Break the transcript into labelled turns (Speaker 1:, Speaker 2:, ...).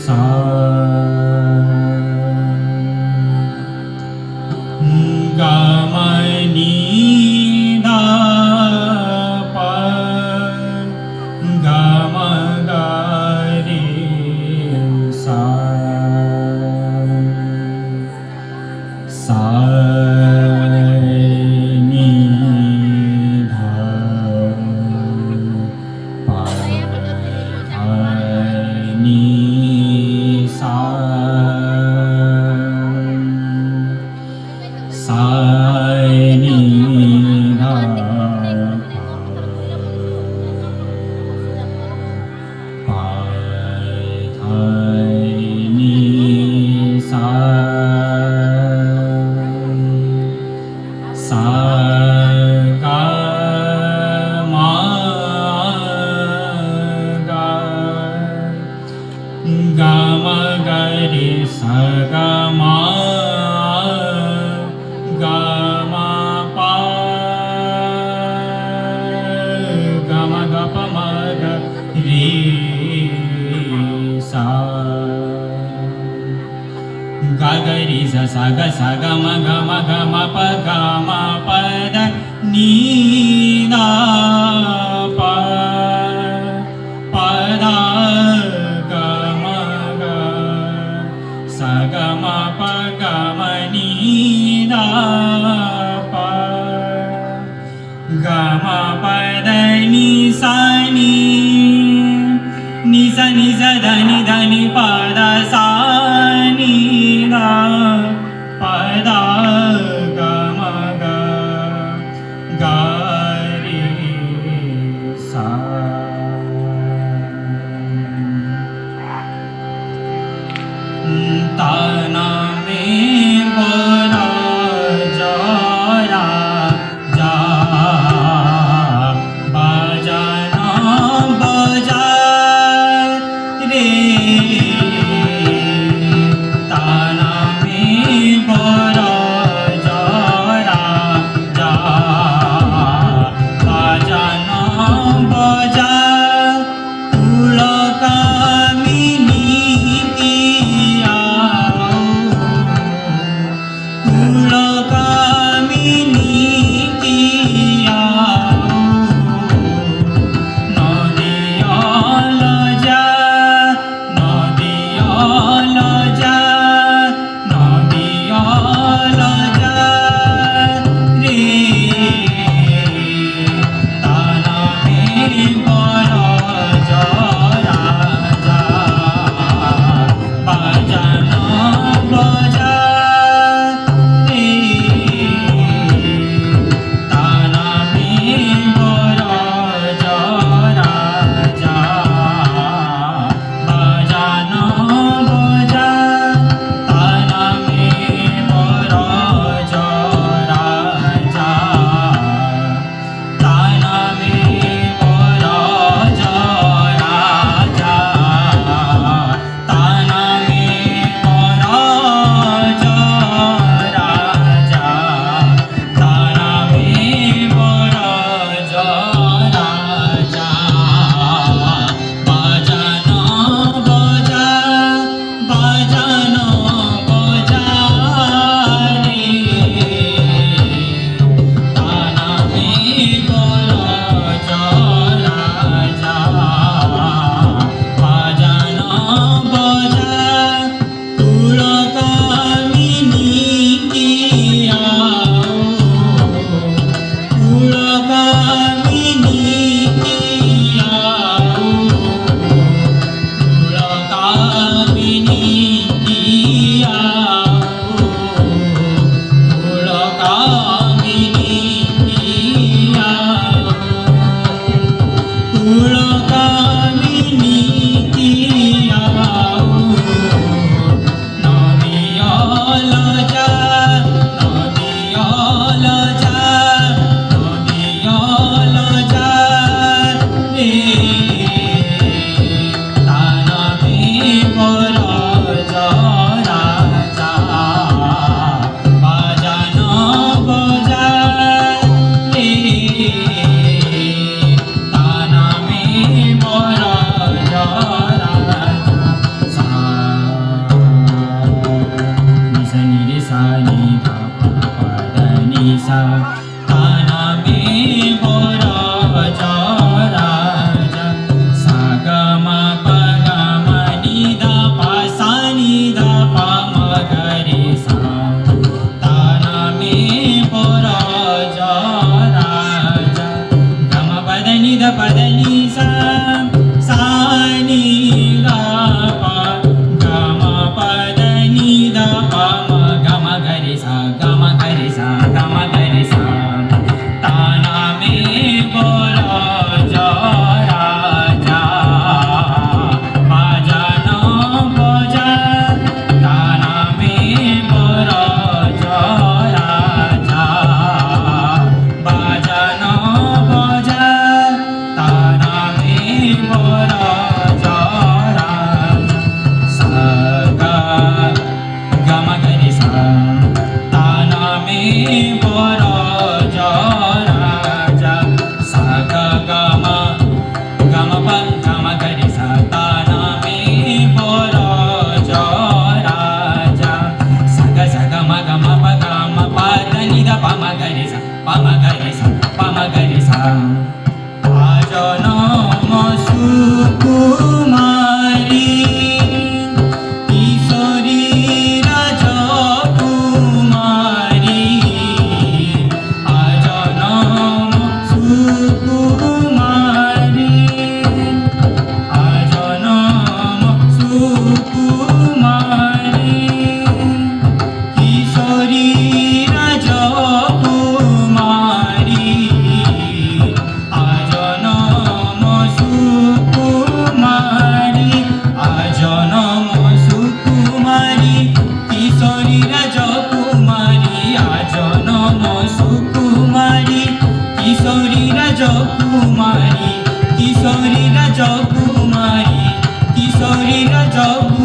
Speaker 1: सा गमनी दा पा गम रे सा सा नी धा पा नी सा सा नी धा पा धा नी सा सा गा मा गा गा मा गा रे सा गा मा गा मा पा गा मा गा पा मा गा रे सा गा गा रे सा सा गा मा प द नी दा पा प दा गा मा गा सा गा मा प गा मा नी दा पा गा मा प द नी सा नी सा ध नि प द सा नी दा प दा गा मा गा गा रे सा ताना में बोला जरा जा बजाना बजा रे ताना में बोला जरा जा बजाना बजा तुलका मिनी किया pa ga ma pa da ni da pa ma ga ma ga re sa ga ma ga re sa ga ma ga re sa ta na me bolo jara ja bajano boja ta na me bolo jara ja bajano boja ta na me bolo jara sa ga ga ma ga re sa ta na me bolo jara ja sa ga ga ma pa ga ma ga re sa ta na me bolo jara ja sa ga ma pa da ni da pa ma ga re sa pa ma ga re sa pa ma ga re sa আজনো সুকুমারী কিশোরী রাজকুমারী আজনো সুকুমারী আজনো সুকুমারী কিশোরী রাজকুমারী আজনম সুকুমারী আজনম সুকুমারী কিশোরী রাজকুমারী আজনম সুকুমারী কিশোরী রাজকুমারী কিশোরী রাজকুমারী কিশোরী রাজকুমারী